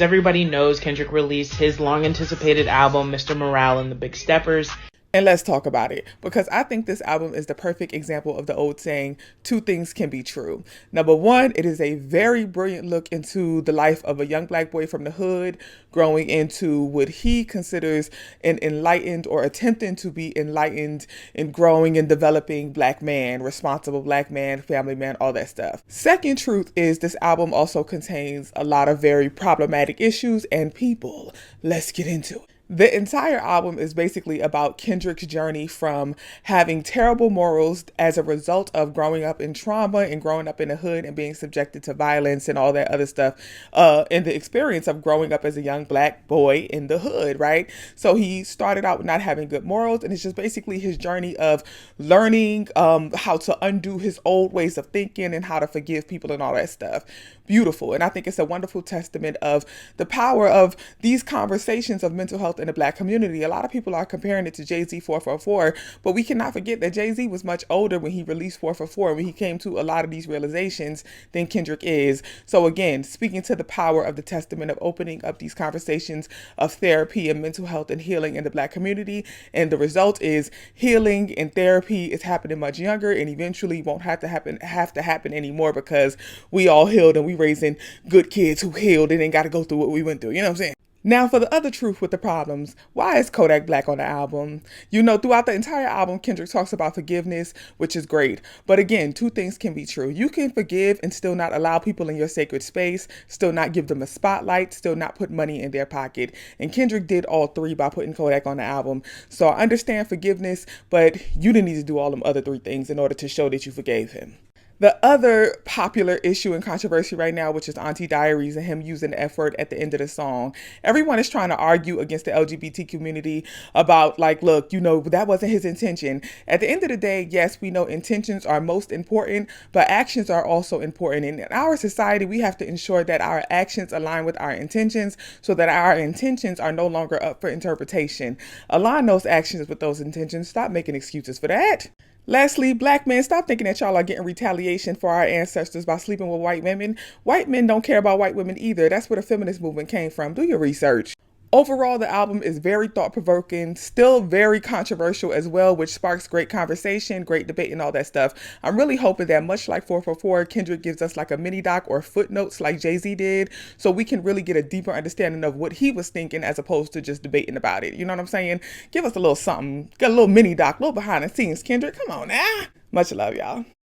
As everybody knows, Kendrick released his long-anticipated album, Mr. Morale and the Big Steppers. And let's talk about it, because I think this album is the perfect example of the old saying, two things can be true. Number one, it is a very brilliant look into the life of a young black boy from the hood growing into what he considers an enlightened, or attempting to be enlightened and growing and developing black man, responsible black man, family man, all that stuff. Second truth is this album also contains a lot of very problematic issues and people. Let's get into it. The entire album is basically about Kendrick's journey from having terrible morals as a result of growing up in trauma and growing up in the hood and being subjected to violence and all that other stuff, and the experience of growing up as a young black boy in the hood, right? So he started out with not having good morals, and it's just basically his journey of learning how to undo his old ways of thinking and how to forgive people and all that stuff. Beautiful. And I think it's a wonderful testament of the power of these conversations of mental health in the black community. A lot of people are comparing it to Jay-Z 444, but we cannot forget that Jay-Z was much older when he released 444, when he came to a lot of these realizations than Kendrick is. So again, speaking to the power of the testament of opening up these conversations of therapy and mental health and healing in the black community. And the result is healing and therapy is happening much younger, and eventually won't have to happen anymore, because we all healed and we raising good kids who healed and ain't got to go through what we went through. You know what I'm saying? Now for the other truth with the problems, why is Kodak Black on the album? You know, throughout the entire album, Kendrick talks about forgiveness, which is great. But again, two things can be true. You can forgive and still not allow people in your sacred space, still not give them a spotlight, still not put money in their pocket. And Kendrick did all three by putting Kodak on the album. So I understand forgiveness, but you didn't need to do all them other three things in order to show that you forgave him. The other popular issue and controversy right now, which is Auntie Diaries and him using the F word at the end of the song. Everyone is trying to argue against the LGBT community about, like, look, you know, that wasn't his intention. At the end of the day, yes, we know intentions are most important, but actions are also important. And in our society, we have to ensure that our actions align with our intentions, so that our intentions are no longer up for interpretation. Align those actions with those intentions. Stop making excuses for that. Lastly, black men, stop thinking that y'all are getting retaliation for our ancestors by sleeping with white women. White men don't care about white women either. That's where the feminist movement came from. Do your research. Overall, the album is very thought-provoking, still very controversial as well, which sparks great conversation, great debate, and all that stuff. I'm really hoping that, much like 444, Kendrick gives us like a mini doc or footnotes like Jay-Z did, so we can really get a deeper understanding of what he was thinking as opposed to just debating about it. You know what I'm saying? Give us a little something, get a little mini doc, a little behind the scenes. Kendrick, come on now. Much love, y'all.